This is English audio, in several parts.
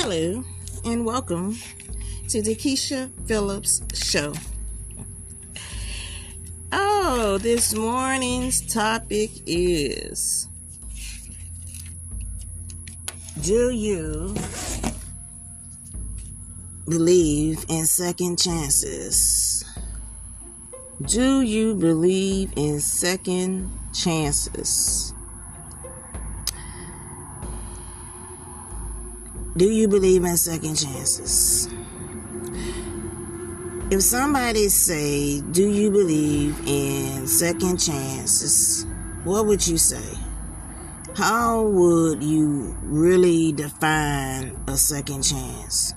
Hello, and welcome to the Keisha Phillips Show. This morning's topic is: do you believe in second chances? Do you believe in second chances? Do you believe in second chances? If somebody say, do you believe in second chances, what would you say? How would you really define a second chance?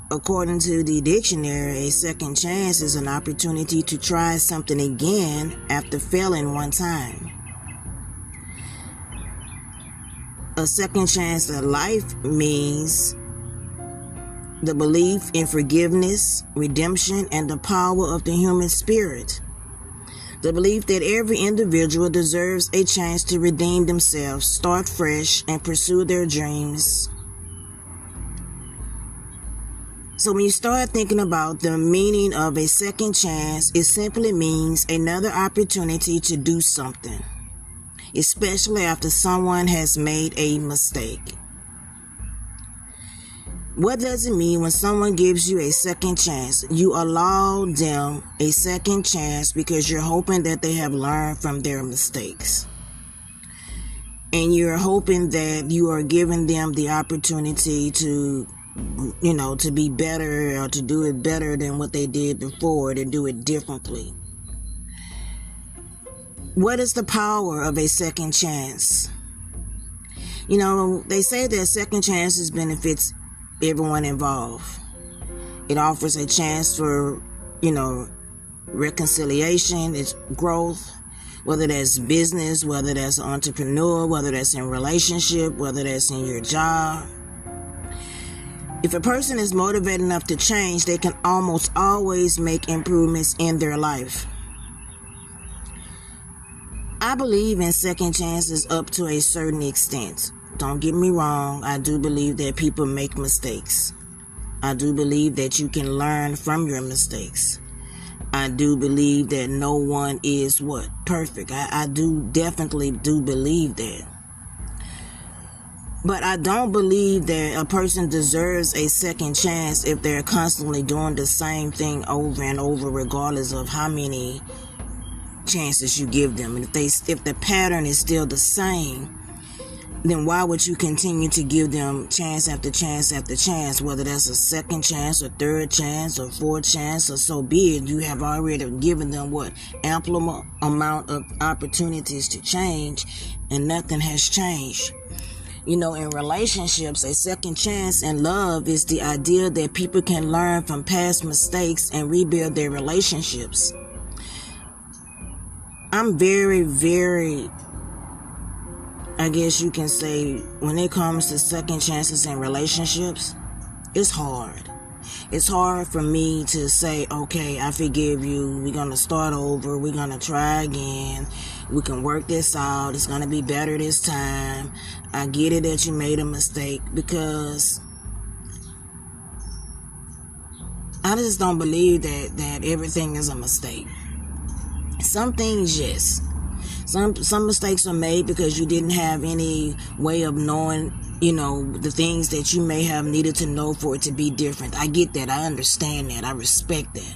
According to the dictionary, a second chance is an opportunity to try something again after failing one time. A second chance at life means the belief in forgiveness, redemption, and the power of the human spirit. The belief that every individual deserves a chance to redeem themselves, start fresh, and pursue their dreams. So when you start thinking about the meaning of a second chance, it simply means another opportunity to do something, especially after someone has made a mistake. What does it mean when someone gives you a second chance? You allow them a second chance because you're hoping that they have learned from their mistakes. And you're hoping that you are giving them the opportunity to be better, or to do it better than what they did before, to do it differently. What is the power of a second chance? They say that second chances benefits everyone involved. It offers a chance for, reconciliation, it's growth, whether that's business, whether that's an entrepreneur, whether that's in relationship, whether that's in your job. If a person is motivated enough to change, they can almost always make improvements in their life. I believe in second chances up to a certain extent. Don't get me wrong, I do believe that people make mistakes. I do believe that you can learn from your mistakes. I do believe that no one is perfect. I definitely do believe that. But I don't believe that a person deserves a second chance if they're constantly doing the same thing over and over, regardless of how many chances you give them. And if the pattern is still the same, then why would you continue to give them chance after chance after chance? Whether that's a second chance, or third chance, or fourth chance, or so be it. You have already given them ample amount of opportunities to change, and nothing has changed. In relationships, a second chance in love is the idea that people can learn from past mistakes and rebuild their relationships. I'm very, very, I guess you can say, when it comes to second chances in relationships, it's hard. It's hard for me to say, okay, I forgive you. We're going to start over. We're going to try again. We can work this out. It's going to be better this time. I get it that you made a mistake, because I just don't believe that everything is a mistake. Some things, yes. Some mistakes are made because you didn't have any way of knowing, the things that you may have needed to know for it to be different. I get that. I understand that. I respect that.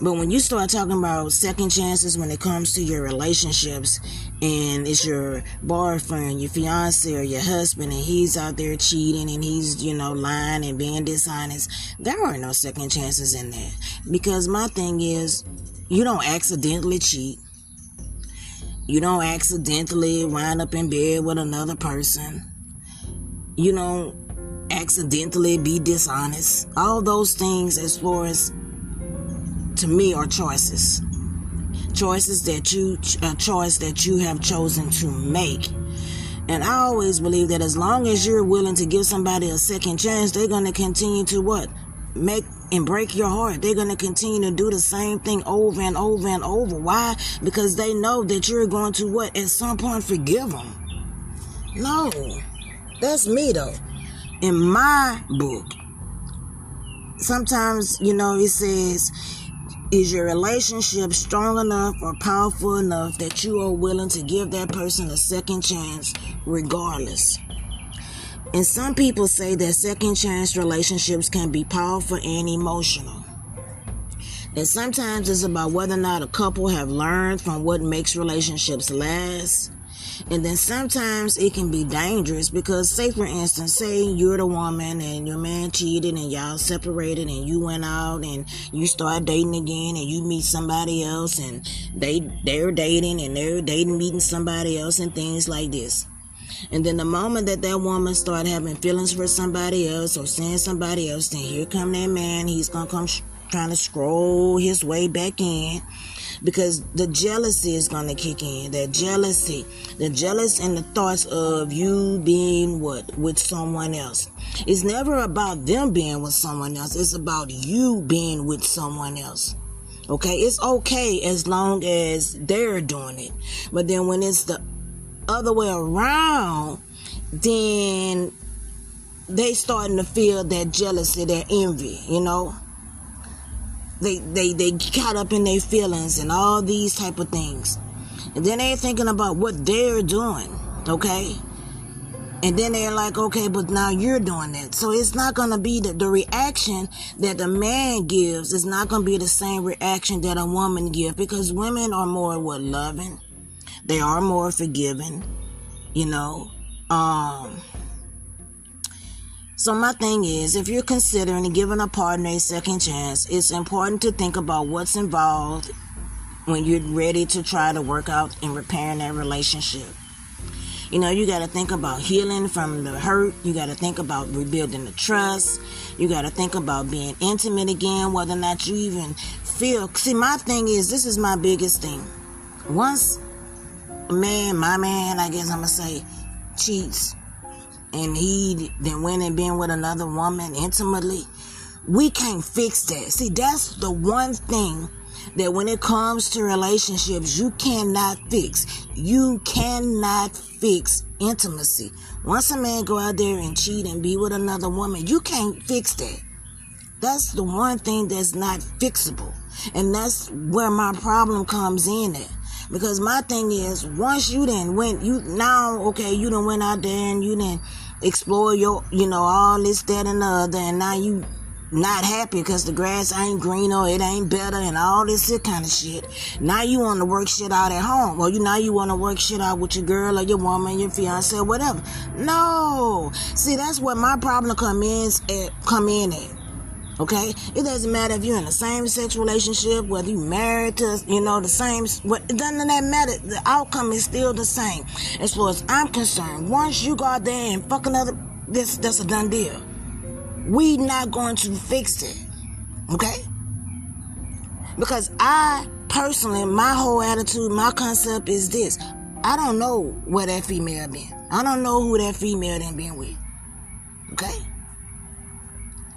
But when you start talking about second chances when it comes to your relationships, and it's your boyfriend, your fiance, or your husband, and he's out there cheating, and he's, lying and being dishonest, there are no second chances in that. Because my thing is, you don't accidentally cheat. You don't accidentally wind up in bed with another person. You don't accidentally be dishonest. All those things, as far as, to me, are choices. A choice that you have chosen to make. And I always believe that as long as you're willing to give somebody a second chance, they're going to continue to make and break your heart. They're going to continue to do the same thing over and over and over. Why? Because they know that you're going to at some point forgive them. No. That's me though. In my book, sometimes, it says, is your relationship strong enough or powerful enough that you are willing to give that person a second chance regardless? And some people say that second chance relationships can be powerful and emotional. And sometimes it's about whether or not a couple have learned from what makes relationships last. And then sometimes it can be dangerous because, say for instance, say you're the woman and your man cheated and y'all separated and you went out and you start dating again and you meet somebody else and they're dating and they're dating meeting somebody else and things like this. And then the moment that woman start having feelings for somebody else or seeing somebody else, then here come that man. He's going to come trying to scroll his way back in. Because the jealousy is going to kick in. The jealous and the thoughts of you being with someone else. It's never about them being with someone else. It's about you being with someone else. Okay? It's okay as long as they're doing it. But then when it's the other way around, then they starting to feel that jealousy, that envy, They caught up in their feelings and all these type of things. And then they're thinking about what they're doing, okay? And then they're like, okay, but now you're doing that. So it's not going to be the reaction that the man gives is not going to be the same reaction that a woman gives, because women are more loving. They are more forgiving, So my thing is, if you're considering giving a partner a second chance, it's important to think about what's involved when you're ready to try to work out and repairing that relationship. You got to think about healing from the hurt. You got to think about rebuilding the trust. You got to think about being intimate again, whether or not you even feel. See, my thing is, this is my biggest thing. Once my man, I guess I'm going to say, cheats, and he then went and been with another woman intimately, we can't fix that. See, that's the one thing that when it comes to relationships, you cannot fix. You cannot fix intimacy. Once a man go out there and cheat and be with another woman, you can't fix that. That's the one thing that's not fixable. And that's where my problem comes in at. Because my thing is, once you done went, you done went out there and you done explore your, all this, that, and the other, and now you not happy because the grass ain't greener, it ain't better, and all this kind of shit. Now you want to work shit out at home. Or now you want to work shit out with your girl or your woman, your fiance, or whatever. No. See, that's where my problem come in at. Okay? It doesn't matter if you're in a same-sex relationship, whether you're married to, the same, it doesn't matter. The outcome is still the same. As far as I'm concerned, once you go out there and fuck another, that's a done deal. We not going to fix it. Okay? Because I, personally, my whole attitude, my concept is this. I don't know where that female been. I don't know who that female done been with. Okay?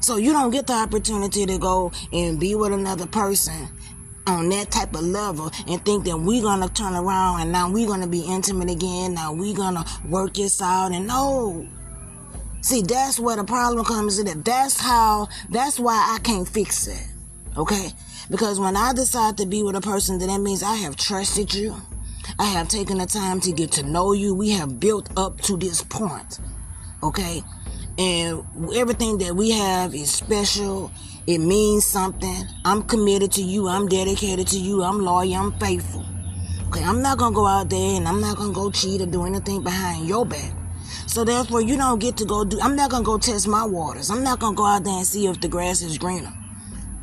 So you don't get the opportunity to go and be with another person on that type of level and think that we're going to turn around and now we're going to be intimate again. Now we're going to work this out. And no. See, that's where the problem comes in. That's why I can't fix it. Okay? Because when I decide to be with a person, then that means I have trusted you. I have taken the time to get to know you. We have built up to this point. Okay? And everything that we have is special. It means something. I'm committed to you. I'm dedicated to you. I'm loyal. I'm faithful. Okay, I'm not going to go out there and I'm not going to go cheat or do anything behind your back. So therefore, you don't get to go I'm not going to go test my waters. I'm not going to go out there and see if the grass is greener.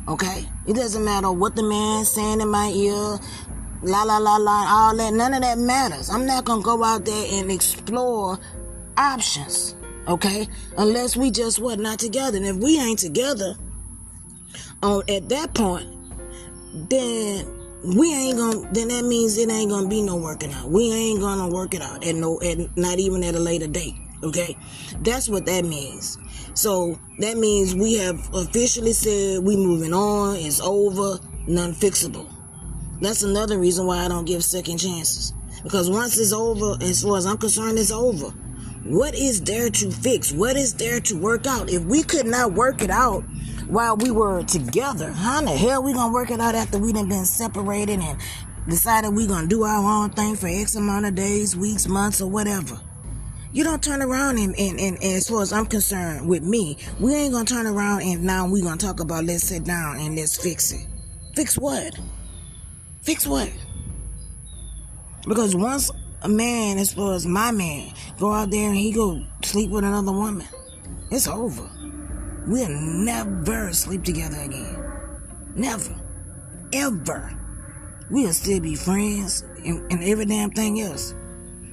Okay? It doesn't matter what the man's saying in my ear, la, la, la, la, all that. None of that matters. I'm not going to go out there and explore options. Okay? Unless we just not together. And if we ain't together at that point, then then that means it ain't gonna be no working out. We ain't gonna work it out not even at a later date. Okay? That's what that means. So that means we have officially said we moving on, it's over, non-fixable. That's another reason why I don't give second chances. Because once it's over, as far as I'm concerned, it's over. What is there to fix? What is there to work out? If we could not work it out while we were together, how in the hell we gonna work it out after we done been separated and decided we gonna do our own thing for X amount of days, weeks, months, or whatever? You don't turn around and as far as I'm concerned with me, we ain't gonna turn around and now we gonna talk about let's sit down and let's fix it. Fix what? Fix what? Because once a man, as far as my man, go out there and he go sleep with another woman, it's over. We'll never sleep together again. Never. Ever. We'll still be friends and every damn thing else.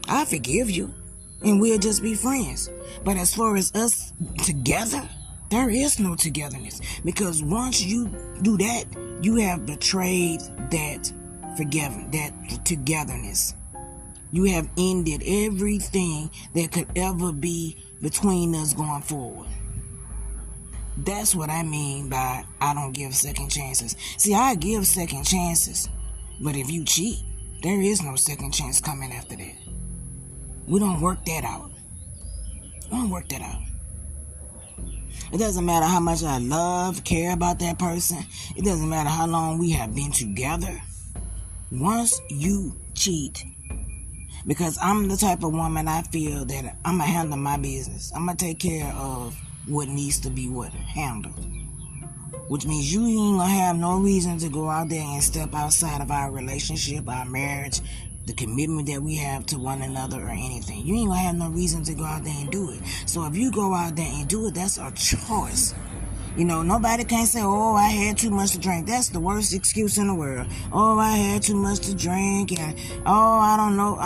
I forgive you and we'll just be friends. But as far as us together, there is no togetherness. Because once you do that, you have betrayed that togetherness. You have ended everything that could ever be between us going forward. That's what I mean by I don't give second chances. See, I give second chances, but if you cheat, there is no second chance coming after that. We don't work that out. We don't work that out. It doesn't matter how much I care about that person. It doesn't matter how long we have been together. Once you cheat, because I'm the type of woman I feel that I'm going to handle my business. I'm going to take care of what needs to be handled. Which means you ain't going to have no reason to go out there and step outside of our relationship, our marriage, the commitment that we have to one another or anything. You ain't going to have no reason to go out there and do it. So if you go out there and do it, that's a choice. You know, nobody can say, oh, I had too much to drink. That's the worst excuse in the world. Oh, I had too much to drink. And, oh, I don't know.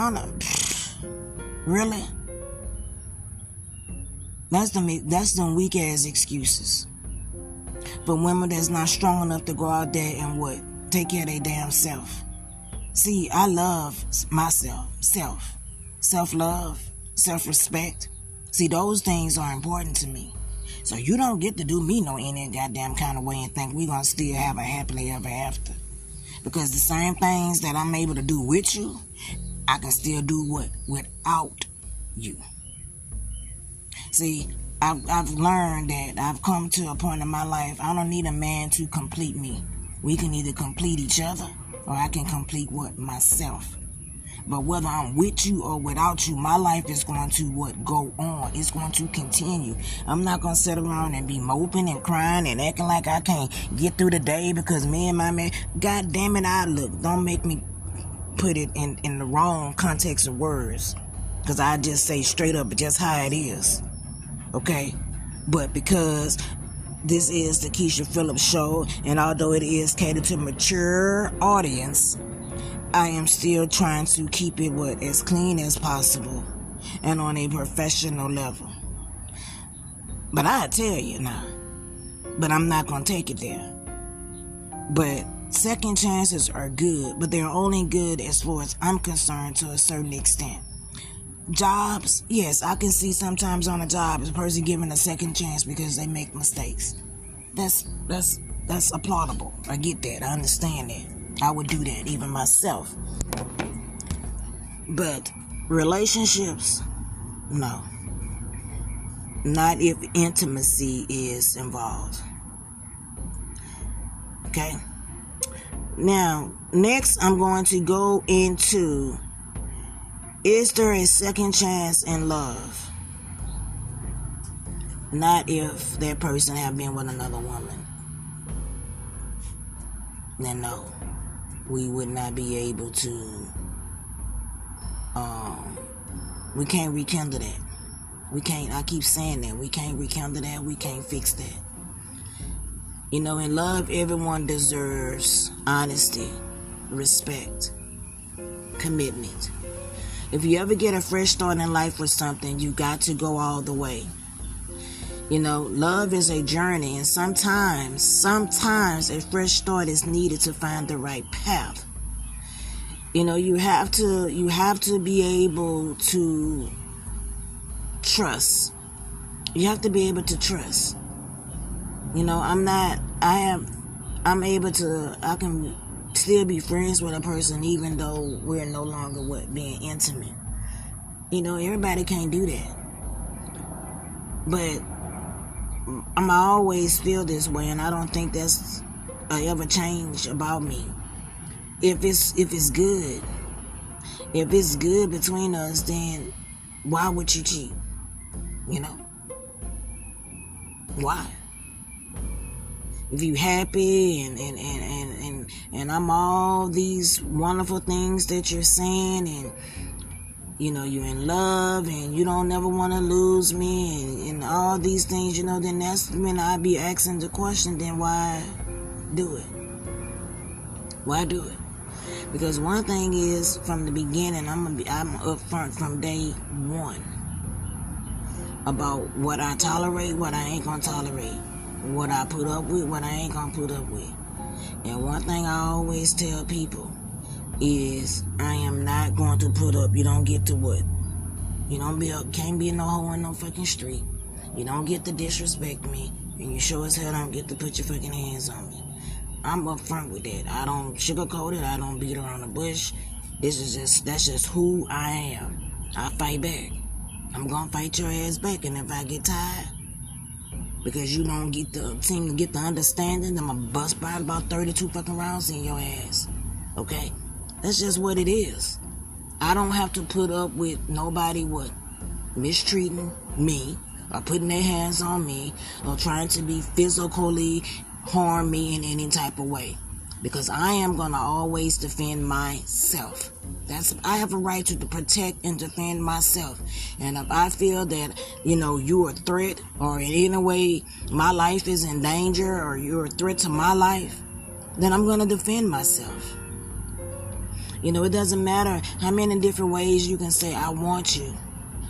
Really? That's them weak-ass excuses. For women that's not strong enough to go out there and take care of their damn self. See, I love myself. Self-love. Self-respect. See, those things are important to me. So you don't get to do me no any goddamn kind of way and think we're going to still have a happily ever after. Because the same things that I'm able to do with you, I can still do without you. See, I've learned that I've come to a point in my life, I don't need a man to complete me. We can either complete each other or I can complete myself. But whether I'm with you or without you, my life is going to go on. It's going to continue. I'm not going to sit around and be moping and crying and acting like I can't get through the day because me and my man, God damn it, don't make me put it in the wrong context of words. Because I just say straight up just how it is. Okay? But because this is the Keisha Phillips Show, and although it is catered to a mature audience, I am still trying to keep it as clean as possible and on a professional level. But I tell you now, but I'm not going to take it there. But second chances are good, but they're only good as far as I'm concerned to a certain extent. Jobs, yes, I can see sometimes on a job a person giving a second chance because they make mistakes. That's applaudable. I get that. I understand that. I would do that even myself. But relationships, no. Not if intimacy is involved. Okay? Now, next I'm going to go into, is there a second chance in love? Not if that person have been with another woman. Then no. We would not be able to, we can't rekindle that. I keep saying that. We can't rekindle that. We can't fix that. You know, in love, everyone deserves honesty, respect, commitment. If you ever get a fresh start in life with something, you got to go all the way. You know, love is a journey, and sometimes a fresh start is needed to find the right path. You know, you have to be able to trust. You have to be able to trust. You know, I can still be friends with a person even though we're no longer being intimate. You know, everybody can't do that. But I always feel this way, and I don't think that's ever changed about me. If it's good, if it's good between us, then why would you cheat? You know, why? If you happy and I'm all these wonderful things that you're saying, and you know you're in love and you don't never want to lose me, and all these things, you know, then that's when I be asking the question, then why do it? Why do it? Because one thing is, from the beginning, I'm upfront from day one about what I tolerate, what I ain't gonna tolerate, what I put up with, what I ain't gonna put up with. And one thing I always tell people is, I am not going to put up. You don't get to what? You can't be no hoe in no fucking street. You don't get to disrespect me, and you sure as hell don't get to put your fucking hands on me. I'm upfront with that. I don't sugarcoat it. I don't beat around the bush. That's just who I am. I fight back. I'm gonna fight your ass back, and if I get tired, because you don't seem to get the understanding, I'm gonna bust by about 32 fucking rounds in your ass. Okay? That's just what it is. I don't have to put up with nobody mistreating me, or putting their hands on me, or trying to be physically harm me in any type of way, because I am gonna always defend myself. I have a right to protect and defend myself. And if I feel that, you know, you're a threat, or in any way my life is in danger, or you're a threat to my life, then I'm gonna defend myself. You know, it doesn't matter how many different ways you can say, I want you,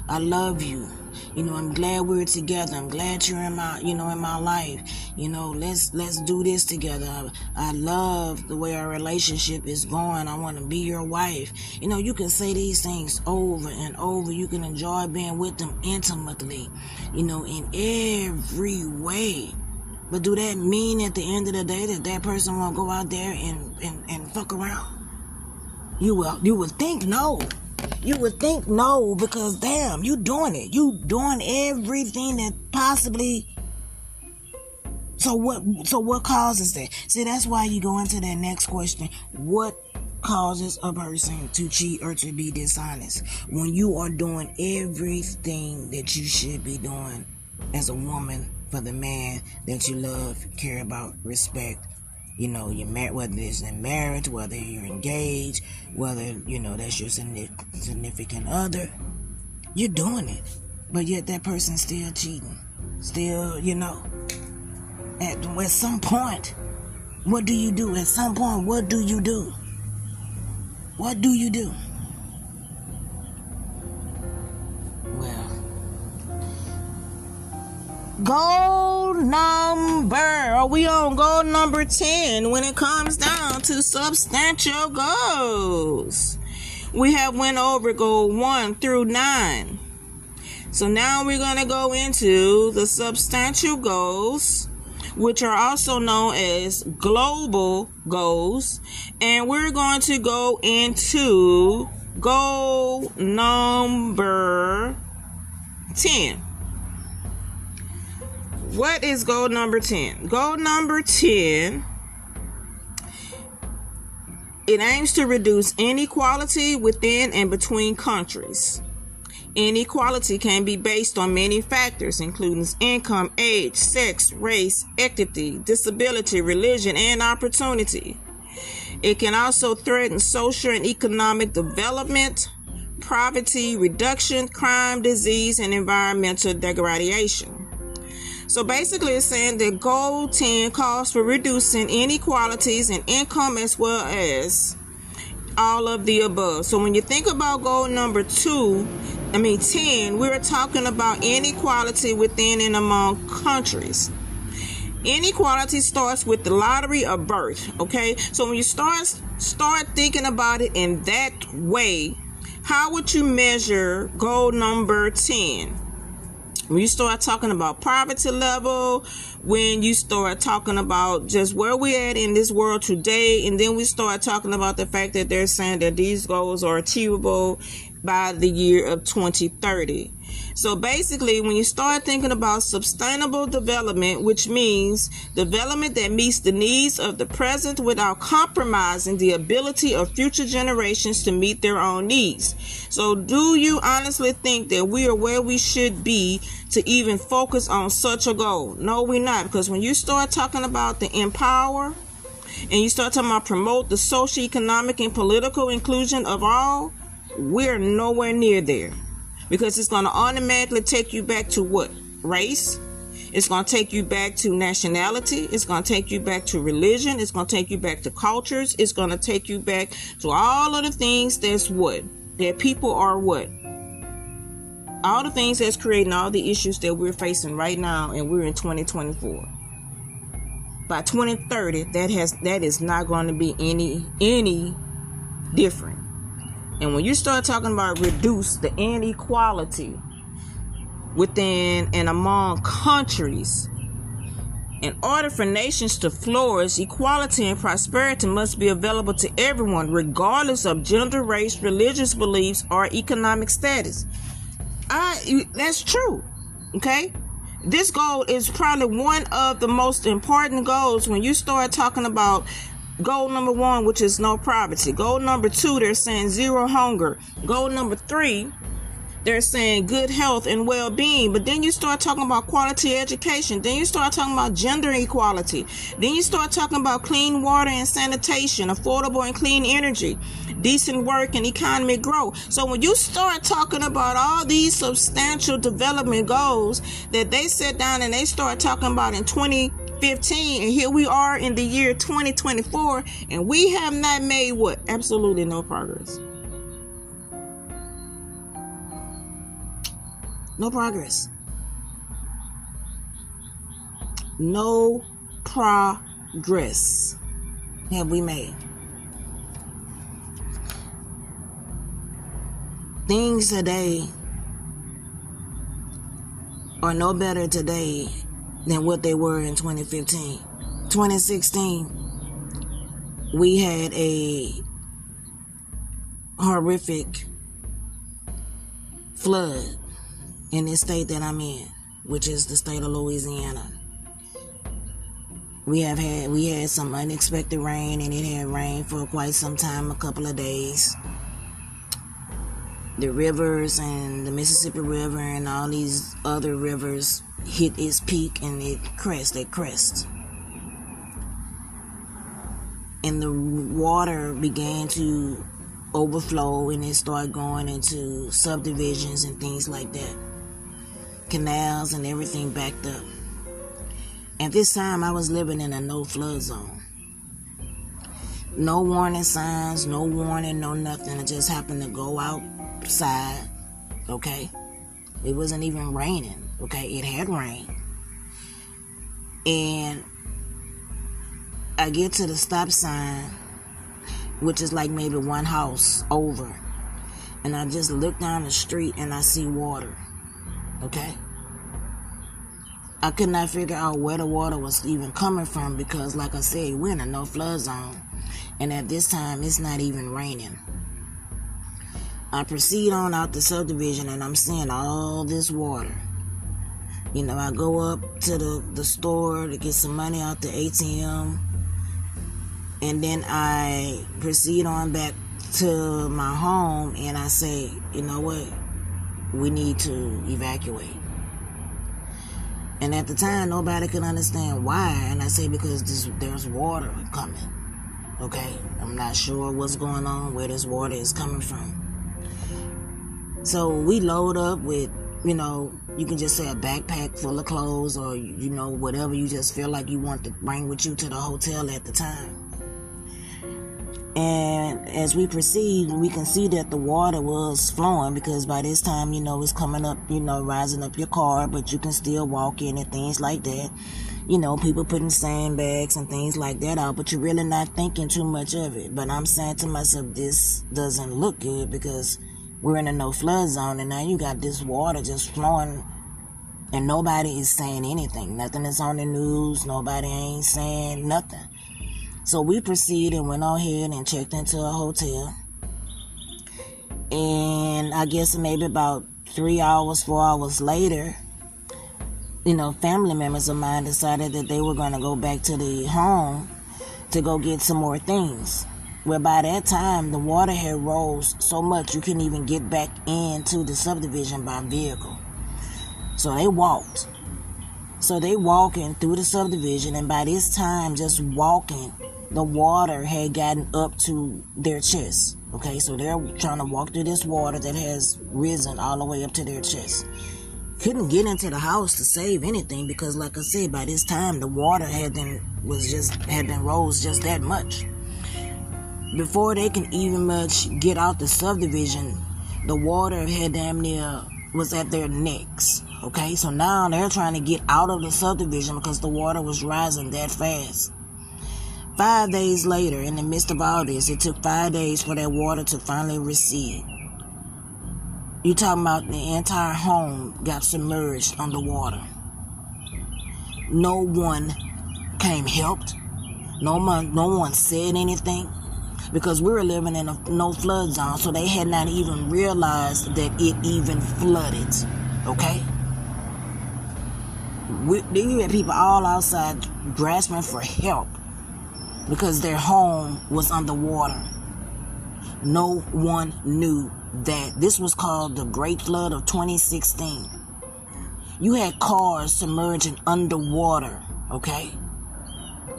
I love you, you know, I'm glad we're together, I'm glad you're in my life, you know, let's do this together, I love the way our relationship is going, I want to be your wife. You know, you can say these things over and over. You can enjoy being with them intimately, you know, in every way. But do that mean at the end of the day that person won't go out there and fuck around? You would think no. You would think no, because damn, you doing it. You doing everything that possibly. So what causes that? See, that's why you go into that next question. What causes a person to cheat or to be dishonest? When you are doing everything that you should be doing as a woman for the man that you love, care about, respect. You know, you're married, whether it's in marriage, whether you're engaged, whether, you know, that's your significant other. You're doing it. But yet that person's still cheating. Still, you know, at some point, what do you do? At some point, what do you do? What do you do? Well, goal number. Are we on goal number 10 when it comes down to substantial goals? We have went over goal 1 through 9. So now we're going to go into the substantial goals, which are also known as global goals. And we're going to go into goal number 10. What is goal number 10? Goal number 10, it aims to reduce inequality within and between countries. Inequality can be based on many factors, including income, age, sex, race, ethnicity, disability, religion, and opportunity. It can also threaten social and economic development, poverty reduction, crime, disease, and environmental degradation. So basically it's saying that goal 10 calls for reducing inequalities in income as well as all of the above. So when you think about goal number 10, we're talking about inequality within and among countries. Inequality starts with the lottery of birth, okay? So when you start thinking about it in that way, how would you measure goal number 10? When you start talking about poverty level, when you start talking about just where we're at in this world today, and then we start talking about the fact that they're saying that these goals are achievable by the year of 2030. So basically, when you start thinking about sustainable development, which means development that meets the needs of the present without compromising the ability of future generations to meet their own needs. So do you honestly think that we are where we should be to even focus on such a goal? No, we're not. Because when you start talking about the empower and you start talking about promote the social, economic, and political inclusion of all, we're nowhere near there. Because it's going to automatically take you back to what? Race. It's going to take you back to nationality. It's going to take you back to religion. It's going to take you back to cultures. It's going to take you back to all of the things that's what? That people are what? All the things that's creating all the issues that we're facing right now, and we're in 2024. By 2030, that is not going to be any different. And when you start talking about reduce the inequality within and among countries, in order for nations to flourish, equality and prosperity must be available to everyone, regardless of gender, race, religious beliefs, or economic status. That's true. Okay? This goal is probably one of the most important goals when you start talking about goal number 1, which is no poverty. Goal number 2, they're saying zero hunger. Goal number 3, they're saying good health and well-being. But then you start talking about quality education. Then you start talking about gender equality. Then you start talking about clean water and sanitation, affordable and clean energy, decent work, and economic growth. So when you start talking about all these substantial development goals that they sit down and they start talking about in 2015, and here we are in the year 2024, and we have not made what? Absolutely no progress. No progress. No progress have we made. Things today are no better today than what they were in 2015. 2016, we had a horrific flood in this state that I'm in, which is the state of Louisiana. We had some unexpected rain, and it had rained for quite some time, a couple of days. The rivers and the Mississippi River and all these other rivers hit its peak, and it crest. And the water began to overflow, and it started going into subdivisions and things like that. Canals and everything backed up. At this time, I was living in a no flood zone. No warning signs, no warning, no nothing. I just happened to go outside, okay? It wasn't even raining, okay? It had rained. And I get to the stop sign, which is like maybe one house over. And I just look down the street and I see water. Okay? I could not figure out where the water was even coming from because, like I said, we're in a no flood zone. And at this time, it's not even raining. I proceed on out the subdivision and I'm seeing all this water. You know, I go up to the store to get some money out the ATM. And then I proceed on back to my home and I say, you know what? We need to evacuate. And at the time, nobody could understand why. And I say, because there's water coming. Okay? I'm not sure what's going on, where this water is coming from. So we load up with, you know, you can just say a backpack full of clothes or, you know, whatever you just feel like you want to bring with you to the hotel at the time. And as we proceed, we can see that the water was flowing because by this time, you know, it's coming up, you know, rising up your car, but you can still walk in and things like that. You know, people putting sandbags and things like that out, but you're really not thinking too much of it. But I'm saying to myself, this doesn't look good because we're in a no flood zone and now you got this water just flowing and nobody is saying anything. Nothing is on the news. Nobody ain't saying nothing. So we proceeded and went on ahead and checked into a hotel. And I guess maybe about 3 hours, 4 hours later, family members of mine decided that they were going to go back to the home to go get some more things. Where by that time, the water had rose so much you couldn't even get back into the subdivision by vehicle. So they walked. So they walking through the subdivision, and by this time, just walking, the water had gotten up to their chest. Okay, so they're trying to walk through this water that has risen all the way up to their chest. Couldn't get into the house to save anything because, like I said, by this time the water had been rose just that much. Before they can even much get out the subdivision, the water had damn near was at their necks. Okay, so now they're trying to get out of the subdivision because the water was rising that fast. 5 days later, in the midst of all this, it took 5 days for that water to finally recede. You talking about the entire home got submerged underwater. No one came helped. No one said anything because we were living in a no flood zone, so they had not even realized that it even flooded. Okay? You had people all outside grasping for help because their home was underwater. No one knew that this was called the Great Flood of 2016. You had cars submerging underwater, okay?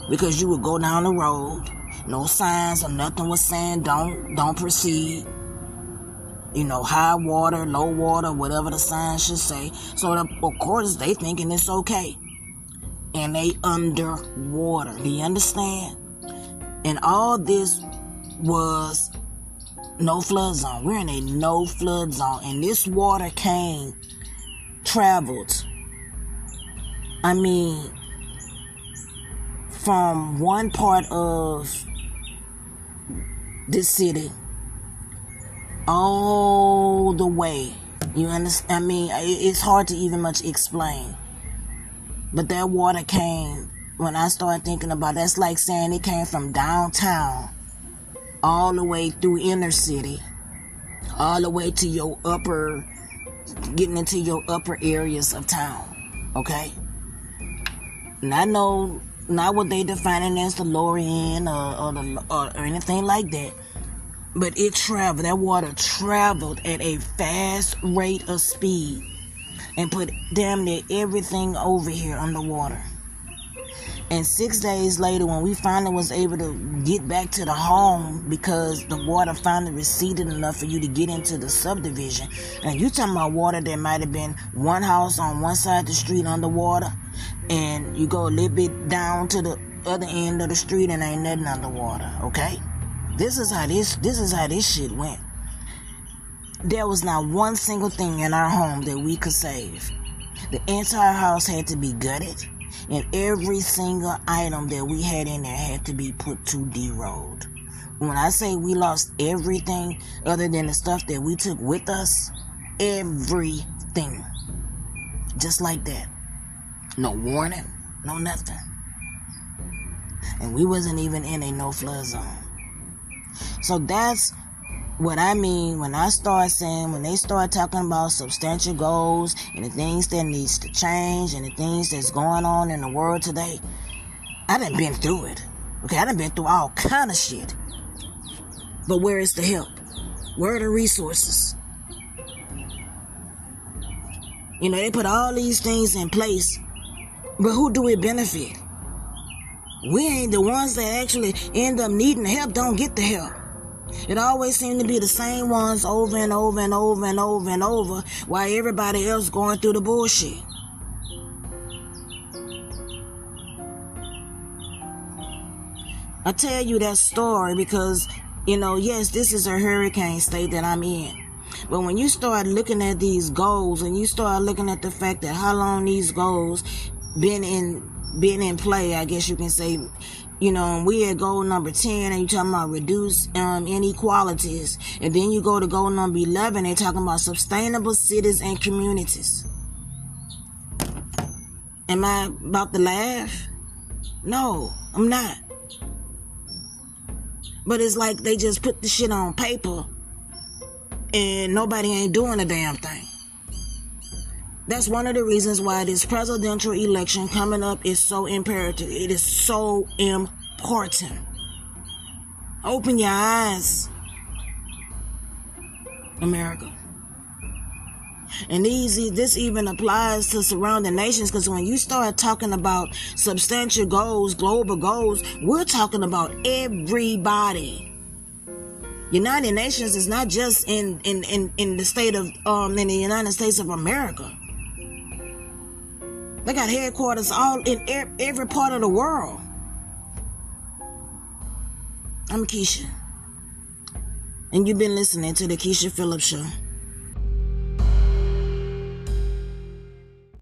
Because you would go down the road, no signs or nothing was saying don't proceed. High water, low water, whatever the sign should say. So of course they thinking it's okay. And they underwater. Do you understand? And all this was no flood zone. We're in a no flood zone. And this water traveled. From one part of this city all the way. You understand? It's hard to even much explain. But that water came, when I started thinking about it, that's like saying it came from downtown all the way through inner city, all the way to getting into your upper areas of town. Okay? And I know not what they defining as the lower end or anything like that. But that water traveled at a fast rate of speed and put damn near everything over here underwater. And 6 days later, when we finally was able to get back to the home because the water finally receded enough for you to get into the subdivision. And you talking about water that might have been one house on one side of the street underwater, and you go a little bit down to the other end of the street and ain't nothing underwater, okay? This is how this shit went. There was not one single thing in our home that we could save. The entire house had to be gutted, and every single item that we had in there had to be put to the road. When I say we lost everything other than the stuff that we took with us, everything. Just like that. No warning, no nothing. And we wasn't even in a no flood zone. So that's what I mean when I start saying, when they start talking about substantial goals and the things that needs to change and the things that's going on in the world today. I done been through it. Okay, I done been through all kind of shit. But where is the help? Where are the resources? They put all these things in place, but who do it benefit? We ain't the ones that actually end up needing the help, don't get the help. It always seems to be the same ones over and over and over and over and over while everybody else going through the bullshit. I tell you that story because, yes, this is a hurricane state that I'm in. But when you start looking at these goals and you start looking at the fact that how long these goals been in play, I guess you can say, and we at goal number 10 and you talking about reduce inequalities, and then you go to goal number 11, they talking about sustainable cities and communities. Am I about to laugh? No, I'm not. But it's like they just put the shit on paper and nobody ain't doing a damn thing. That's one of the reasons why this presidential election coming up is so imperative. It is so important. Open your eyes, America. And this even applies to surrounding nations, because when you start talking about substantial goals, global goals, we're talking about everybody. United Nations is not just in the state of in the United States of America. They got headquarters all in every part of the world. I'm Keisha, and you've been listening to the Keisha Phillips Show.